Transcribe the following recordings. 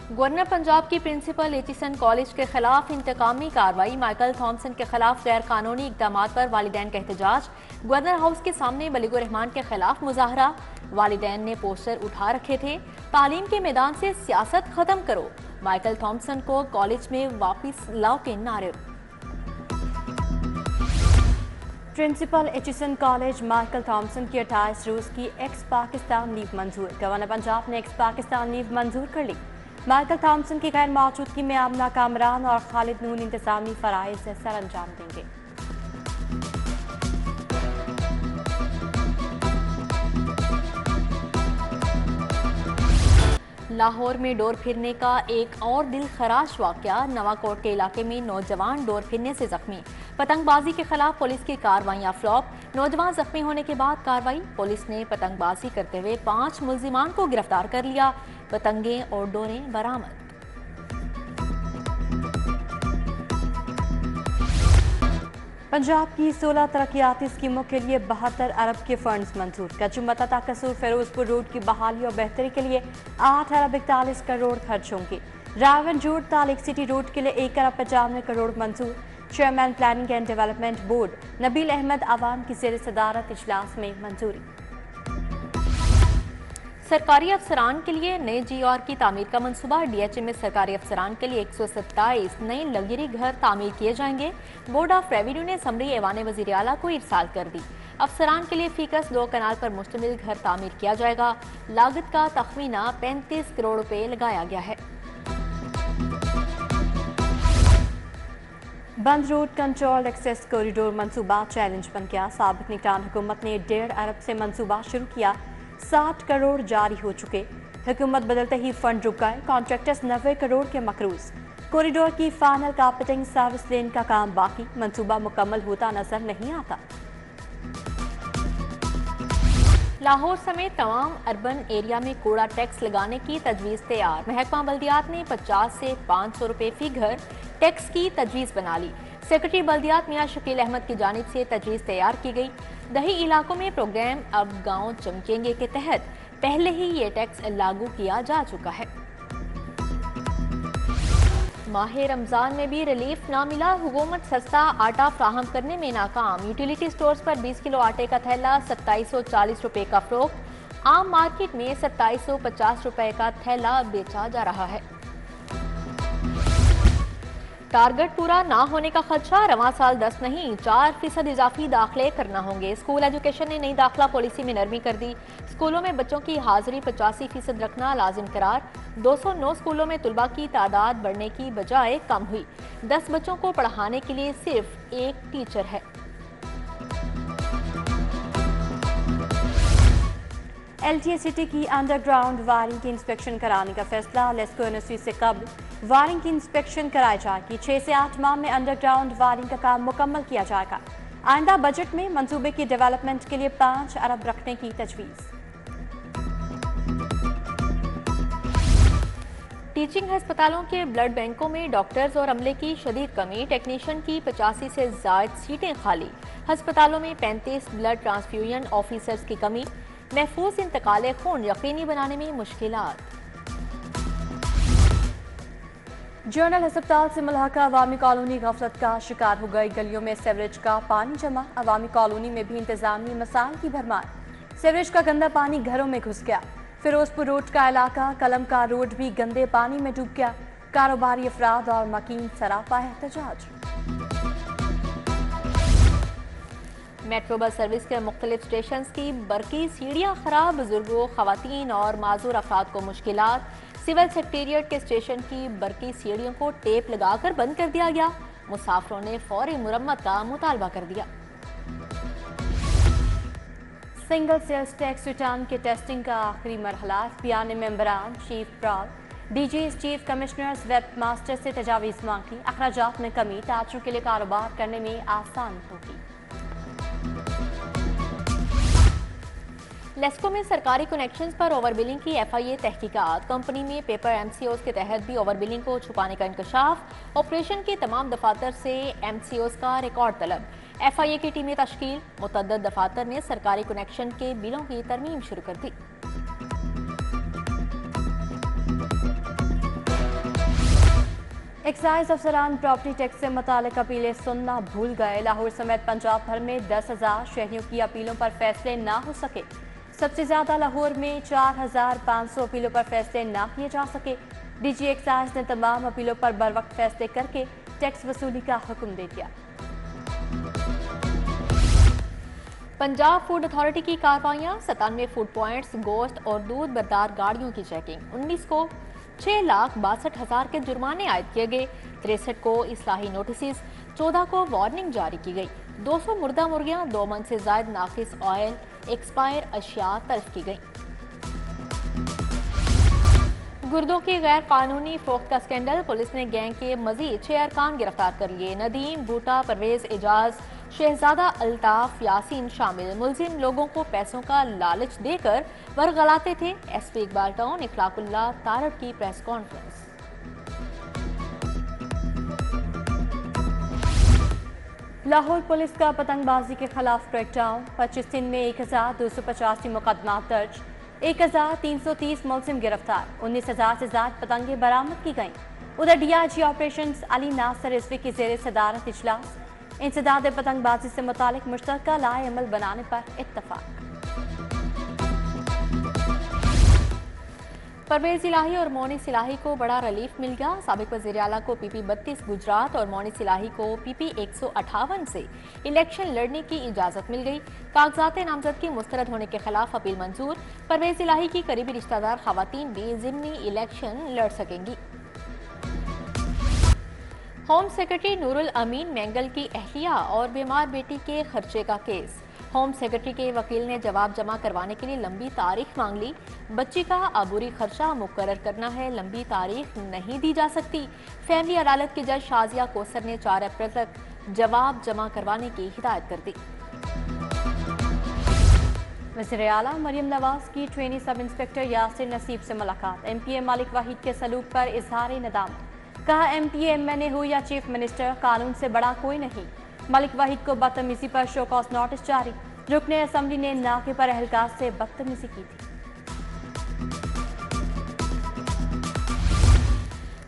Governor Punjab کی principal Aitchison college کے خلاف انتقامی کارروائی، مائیکل تھامسن کے خلاف غیر قانونی اقدامات پر والدین کا احتجاج، گورنر ہاؤس کے سامنے بلیغ الرحمان کے خلاف مظاہرہ، والدین نے پوسٹر اٹھا رکھے تھے، تعلیم کے میدان سے سیاست ختم کرو، مائیکل تھامسن کو کالج میں واپس لاؤ کے نعرے۔ Principal Aitchison college Michael Thomson کی 28 روز کی ایکس پاکستان لیو منظور، گورنر پنجاب نے ایکس پاکستان لیو منظور کر لی۔ مائیکل تھامسن کی غیر موجودگی میں آمنہ کامران اور خالد نون انتظامی فرائض سے سر انجام دیں گے۔ لاہور میں ڈور پھرنے کا ایک اور دل خراش واقعہ، نواں کوٹ کے علاقے میں نوجوان ڈور پھرنے سے زخمی، پتنگ بازی کے خلاف پولیس کی کارروائیاں فلاپ، نوجوان زخمی ہونے کے بعد کارروائی، پولیس نے پتنگ بازی کرتے ہوئے 5 ملزمان کو گرفتار کر لیا، پتنگیں اور ڈوریں برآمد۔ پنجاب کی 16 ترقیاتی اسکیموں کے لیے 72 ارب کے فنڈز منظور، کچمتا تا قصور فیروز پور روڈ کی بحالی اور بہتری کے لیے 8 ارب 41 کروڑ خرچ ہوں گے، راون جوڑ تالک سٹی روڈ کے لیے 1 ارب 95 کروڑ منظور، chairman planning and development board Nabeel Ahmed عوام کی زیر صدارت اجلاس میں منظوری۔ سرکاری افسران کے لیے نئے جی آر کی تعمیر کا منصوبہ، ڈی ایچ اے میں سرکاری افسران کے لیے 127 نئے لگژری گھر تعمیر کیے جائیں گے، بورڈ آف ریونیو نے سمری ایوان وزیر اعلیٰ کو ارسال کر دی، افسران کے لیے فیکس 2 کنال پر مشتمل گھر تعمیر کیا جائے گا، لاگت کا تخمینہ 35 کروڑ روپے لگایا گیا ہے۔ بند روڈ کنٹرول ایکسیس کوریڈور منصوبہ چیلنج بن گیا، سابق نگران حکومت نے 1.5 ارب سے منصوبہ شروع کیا، 60 کروڑ جاری ہو چکے، حکومت بدلتے ہی فنڈ رک گئے، کانٹریکٹرز 90 کروڑ کے مقروض، کوریڈور کی فائنل کارپیٹنگ سروس لین کا کام باقی، منصوبہ مکمل ہوتا نظر نہیں آتا۔ لاہور سمیت تمام اربن ایریا میں کوڑا ٹیکس لگانے کی تجویز تیار، محکمہ بلدیات نے 50 سے 500 روپے فی گھر ٹیکس کی تجویز بنا لی، سیکرٹری بلدیات میاں شکیل احمد کی جانب سے تجویز تیار کی گئی، دیہی علاقوں میں پروگرام اب گاؤں چمکیں گے کے تحت پہلے ہی یہ ٹیکس لاگو کیا جا چکا ہے۔ ماہ رمضان میں بھی ریلیف نہ ملا، حکومت سستا آٹا فراہم کرنے میں ناکام، یوٹیلیٹی سٹورز پر 20 کلو آٹے کا تھیلا 2740 روپے کا فروخت، عام مارکیٹ میں 2750 روپے کا تھیلا بیچا جا رہا ہے۔ ٹارگٹ پورا نہ ہونے کا خدشہ، رواں سال 10 نہیں 4% اضافی داخلے کرنا ہوں گے، اسکول ایجوکیشن نے نئی داخلہ پالیسی میں نرمی کر دی، اسکولوں میں بچوں کی حاضری 85% رکھنا لازم قرار، 209 اسکولوں میں طلباء کی تعداد بڑھنے کی بجائے کم ہوئی، 10 بچوں کو پڑھانے کے لیے صرف 1 ٹیچر ہے۔ ایل ٹی اے سٹی کی انڈر گراؤنڈ وائرنگ کی انسپیکشن کرانے کا فیصلہ، لیسکو یونیورسٹی سے قبل وائرنگ کی انسپیکشن کرائی جائے گی، 6 سے 8 ماہ میں انڈر گراؤنڈ وائرنگ کا کام مکمل کیا جائے گا، آئندہ بجٹ میں منصوبے کی ڈیولپمنٹ کے لیے 5 ارب رکھنے کی تجویز۔ ٹیچنگ ہسپتالوں کے بلڈ بینکوں میں ڈاکٹرز اور عملے کی شدید کمی، ٹیکنیشین کی 85 سے زائد سیٹیں خالی، ہسپتالوں میں 35 بلڈ ٹرانسفیوژن آفیسرز کی کمی، محفوظ انتقال خون یقینی بنانے میں مشکلات۔ جنرل ہسپتال سے ملحقہ عوامی کالونی غفلت کا شکار ہو گئی، گلیوں میں سیوریج کا پانی جمع، عوامی کالونی میں بھی انتظامی مسائل کی بھرمار، سیوریج کا گندا پانی گھروں میں گھس گیا، فیروز پور روڈ کا علاقہ قلم کا روڈ بھی گندے پانی میں ڈوب گیا، کاروباری افراد اور مکین سراپا احتجاج۔ میٹرو بس سروس کے مختلف اسٹیشنز کی برقی سیڑھیاں خراب، بزرگوں، خواتین اور معذور افراد کو مشکلات، سول سیکریٹریٹ کے اسٹیشن کی برقی سیڑھیوں کو ٹیپ لگا کر بند کر دیا گیا، مسافروں نے فوری مرمت کا مطالبہ کر دیا۔ سنگل سیلز ٹیکس ریٹرن کے ٹیسٹنگ کا آخری مرحلہ، ایف پی آر نے ممبران، chief PRAL, D Gs, chief commissioners, web master سے تجاویز مانگی، اخراجات میں کمی، تاجروں کے لیے کاروبار کرنے میں آسان ہوگی۔ لیسکو میں سرکاری کنیکشنز پر اوور بلنگ کی ایف آئی اے تحقیقات، کمپنی میں پیپر ایم سی اوز کے تحت بھی اوور بلنگ کو چھپانے کا انکشاف، آپریشن کے تمام دفاتر سے ایم سی اوز کا ریکارڈ طلب، ایف آئی اے کی ٹیمیں تشکیل، متعدد دفاتر نے سرکاری کنیکشن کے بلوں کی ترمیم شروع کر دی۔ एक्साइज अफसरान प्रॉपर्टी टैक्स से मुतालिक अपीलें सुनना भूल गए। लाहौर समेत पंजाब भर में 10,000 शहरियों की अपीलों पर फैसले ना हो सके। सबसे ज्यादा लाहौर में 4,500 अपीलों पर फैसले ना किए जा सके। डीजी एक्साइज ने तमाम अपीलों पर बरवक्त फैसले करके टैक्स वसूली का हुक्म दे दिया। पंजाब फूड अथॉरिटी की कार्रवाइयां, 97 फूड पॉइंट्स, गोश्त और दूध बरदार गाड़ियों की चेकिंग। 19 को 6,62,000 के जुर्माने आयद किए गए। 63 को इस्लाही नोटिस, 14 को वार्निंग जारी की गई। 200 मुर्दा मुर्गियां, 2 मन से जायद नाकिस ऑयल, एक्सपायर अशिया तल्फ की गई। गुर्दों की गैर कानूनी फरोख्त का स्कैंडल, पुलिस ने गैंग के मजीद 6 अरकान गिरफ्तार कर लिए। नदीम, बूटा, परवेज, एजाज, शहजादा, अल्ताफ, यासीन शामिल। मुलजिम लोगों को पैसों का लालच देकर वरगलाते थे। एसपी इकबाल टाउन इखलाकुल्लाह तारड़ की प्रेस कॉन्फ्रेंस। लाहौर पुलिस का पतंगबाजी के खिलाफ क्रैकडाउन, 25 दिन में 1,285 मुकदमा दर्ज, 1,330 मुलजिम गिरफ्तार, 19,000 से ज्यादा पतंगें बरामद की गईं। उधर डीआईजी ऑपरेशंस अली नासर रिजवी की जेर सदारत इजलास, इंसदाद पतंगबाजी से मुतालिक मुश्तरका लाए अमल बनाने पर इत्तफाक। परवेज इलाही और मोनिस इलाही को बड़ा रिलीफ मिल गया। साबिक वज़ीर आला को PP 32 गुजरात और मोनिस इलाही को PP 158 से इलेक्शन लड़ने की इजाजत मिल गई। कागजात नामजदगी मुस्तरद होने के खिलाफ अपील मंजूर। परवेज इलाही की करीबी रिश्तेदार खवातीन भी ज़िमनी इलेक्शन लड़ सकेंगी। होम सेक्रेटरी नूरुल अमीन मैंगल की अहलिया और बीमार बेटी के खर्चे का केस। होम सेक्रेटरी के वकील ने जवाब जमा करवाने के लिए लंबी तारीख मांग ली। बच्ची का अबूरी खर्चा मुकर्रर करना है, लंबी तारीख नहीं दी जा सकती। फैमिली अदालत के जज शाजिया कोसर ने 4 अप्रैल तक जवाब जमा करवाने की हिदायत कर दी। वज़ीर आला मरियम नवाज की ट्रेनी सब इंस्पेक्टर यासिर नसीब से मुलाकात। MPA मालिक वाहिद के सलूक पर इजहार नदामत। कहा MPA MNA हो या चीफ मिनिस्टर, कानून से बड़ा कोई नहीं। मालिक वाहिद को बदतमीजी पर शो कॉज नोटिस जारी। रुकने असम्बली ने नाके पर एहलकार से बदतमीजी की थी।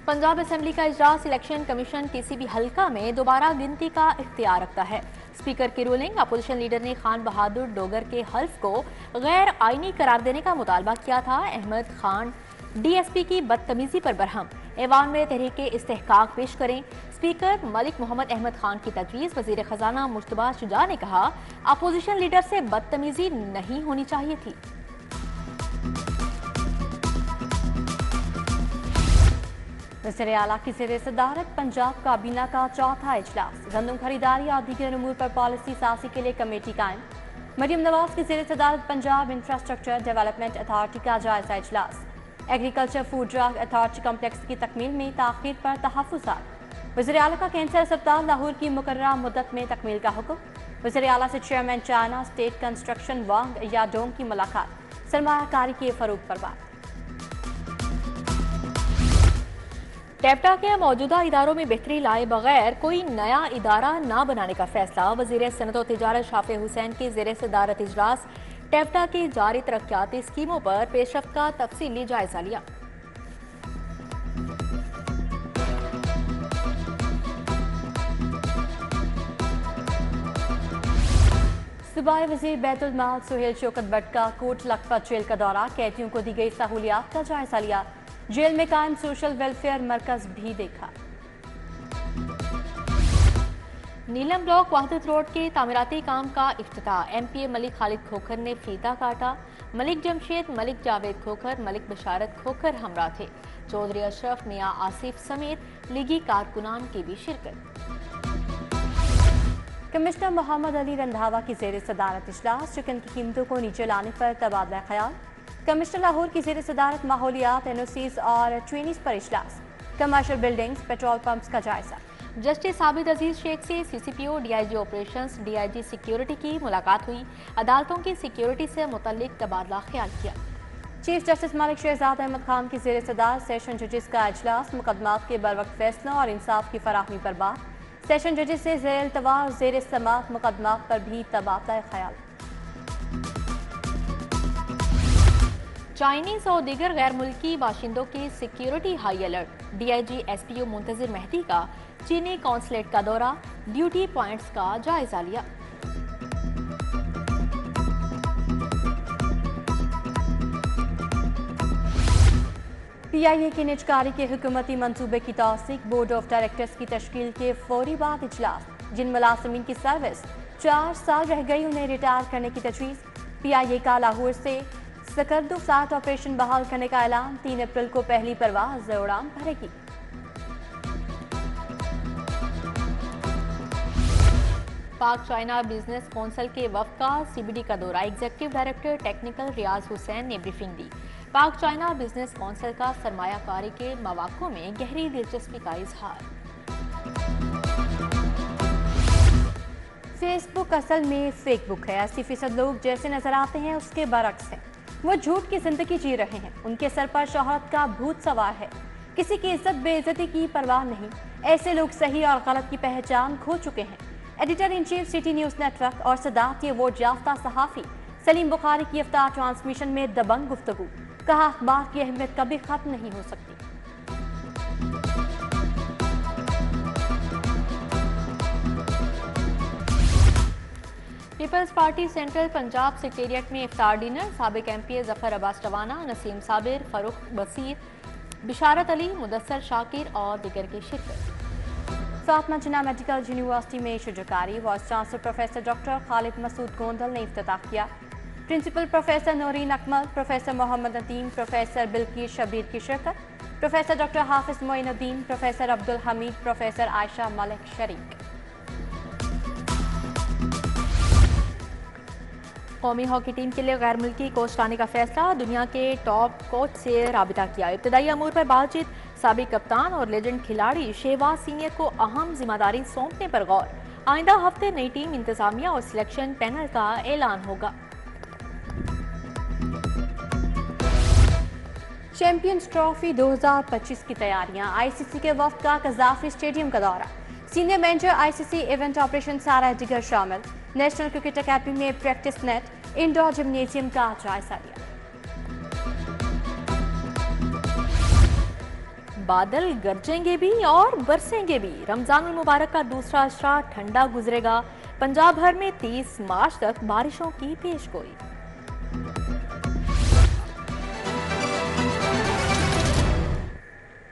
पंजाब असेंबली का इजलास, इलेक्शन कमीशन किसी भी हलका में दोबारा गिनती का इख्तियार रखता है। स्पीकर की रूलिंग, अपोजिशन लीडर ने खान बहादुर डोगर के हल्फ को गैर आईनी करार देने का मुतालबा किया था। अहमद खान DSP की बदतमीजी पर बरहम। ऐवान में तहरीक इस्तेहकाक पेश करें। स्पीकर मलिक मोहम्मद अहमद खान की तजवीज़। वज़ीर ख़जाना मुश्तबा शुजा ने कहा अपोजिशन लीडर से बदतमीजी नहीं होनी चाहिए थी। वज़ीर आला की ज़ेर सदारत पंजाब काबीना का चौथा इजलास। गंदम खरीदारी और दीगर अमूर पर पॉलिसी साज़ी के लिए कमेटी कायम। मरियम नवाज की ज़ेर सदारत पंजाब इंफ्रास्ट्रक्चर डेवलपमेंट अथॉरिटी का जायजा इजलास। Agriculture food drug authority complex की तकमील में ताख़ीर पर तहफ़्फ़ुज़ात। वज़ीर आला का कैंसर अस्पताल लाहौर की मुकर्ररा मुद्दत में तकमील का हुक्म। वज़ीर आला से चेयरमैन चाइना स्टेट कंस्ट्रक्शन वांग याडोंग की मुलाकात। सरमायाकारी के फ़रोग़ पर बात। टेप्टा के मौजूदा इदारों में बेहतरी लाए बगैर कोई नया इदारा ना बनाने का फैसला। वज़ीर सनत व तिजारत शाफे हुसैन की ज़ेर सदारत इजलास। टेप्टा की जारी तरक्याती स्कीमों पर पेशरफ्त का तफसीली जायजा लिया। सूबाई वज़ीर बैतुल माल सुहेल शौकत भट्ट का कोट लखपत जेल का दौरा। कैदियों को दी गई सहूलियात का जायजा लिया। जेल में कायम सोशल वेलफेयर मरकज भी देखा। नीलम ब्लॉक वहदत रोड के तामीराती काम का इफ्तिताह। MPA मलिक खालिद खोखर ने फीता काटा। मलिक जमशेद, मलिक जावेद खोखर, मलिक बशारत खोखर हमरा थे। चौधरी अशरफ, मियां आसिफ समेत लीगी कारकुनान की भी शिरकत। कमिश्नर मोहम्मद अली रंधावा की ज़ेर सदारत इजलास। चिकन की कीमतों को नीचे लाने पर तबादला ख्याल। कमिश्नर लाहौर की ज़ेर सदारत माहौलियात, NOCs और ट्रेनीज पर इजलास। कमर्शियल बिल्डिंग्स, पेट्रोल पंप्स का जायजा। जस्टिस आबिद अजीज शेख से CCPO, DIG operations, DIG security की मुलाकात हुई। अदालतों की सिक्योरिटी से मुतल्लिक तबादला ख्याल किया। चीफ जस्टिस मलिक शहजाद अहमद खान की ज़ेर सदारत सेशन जजेस का इजलास। मुकदमात के बरवक्त फैसलों और इंसाफ की फराहमी पर बात। सेशन जजेस से ज़ेर इल्तवा और ज़ेर समाअत मुकदमात पर भी तबादला ख्याल। चाइनीज और दीगर गैर मुल्की बाशिंदों की security high alert. DIG SPO Muntazir Mehdi का चीनी कॉन्सुलेट का दौरा, ड्यूटी पॉइंट्स का जायजा लिया। PIA की निजकारी के हुकूमती मंसूबे की तौसीक, बोर्ड ऑफ डायरेक्टर्स की तश्कील के फौरी बाद इजलास। जिन मुलाजमीन की सर्विस 4 साल रह गई उन्हें रिटायर करने की तजवीज़। PIA का लाहौर से सकर्दो फ्लाइट ऑपरेशन बहाल करने का ऐलान। 3 अप्रैल को पहली परवाज उड़ान भरेगी। पाक चाइना बिजनेस कौंसिल के वफ्द का CBD का दौरा। एग्जीक्यूटिव डायरेक्टर टेक्निकल रियाज हुसैन ने ब्रीफिंग दी। पाक चाइना बिजनेस कौंसिल का सरमायाकारी के मौक़ों में गहरी दिलचस्पी का इजहार। फेसबुक असल में फेकबुक है। 80% लोग जैसे नजर आते हैं उसके बरक्स हैं। वो झूठ की जिंदगी जी रहे हैं। उनके सर पर शोहरत का भूत सवार है। किसी की इज्जत बेइज्जती की परवाह नहीं। ऐसे लोग सही और गलत की पहचान खो चुके हैं। Editor in chief city news network और सदाकत अवार्ड याफ्ता सहाफ़ी सलीम बुखारी की इफ्तार ट्रांसमिशन में दबंग गुफ्तगू। कहा, अखबार की अहमियत कभी खत्म नहीं हो सकती। Peoples party central Punjab secretariat में इफ्तार डिनर। साबिक MP जफर अब्बास रवाना, नसीम साबिर, फरूख बसीर, बिशारत अली, मुदस्सर शाकिर और दिगर की शिरकत। फातिमा जिन्ना मेडिकल यूनिवर्सिटी में शुजरकारी। Vice chancellor professor doctor Khalid Masood Gondal ने इफ्तिताह किया। Principal professor Noreen Akmal, professor Mohammad Nadeem, professor Bilquis Shabbir की शिरकत। Professor doctor Hafiz Moinuddin, professor Abdul Hameed, professor Ayesha Malik शरीक। कौमी हॉकी टीम के लिए गैर मुल्की कोच लाने का फैसला। दुनिया के टॉप कोच से राबिता किया। इब्तदाई अमूर पर बातचीत। साबिक कप्तान और लेजेंड खिलाड़ी शहबाज सीनियर को अहम जिम्मेदारी सौंपने पर गौर। आइंदा हफ्ते नई टीम, इंतजामिया और सिलेक्शन पैनल का ऐलान होगा। चैंपियंस ट्रॉफी 2025 की तैयारियां। ICC के वफ्द का कज़ाफी स्टेडियम का दौरा। Senior manager ICC event operation सारा दिगर शामिल। नेशनल क्रिकेट अकेडमी में प्रैक्टिस नेट, इंडोर जिम्नेजियम का जायजा लिया। बादल गरजेंगे भी और बरसेंगे भी। रमजानुल मुबारक का दूसरा अशरा ठंडा गुजरेगा। पंजाब भर में 30 मार्च तक बारिशों की पेशगोई।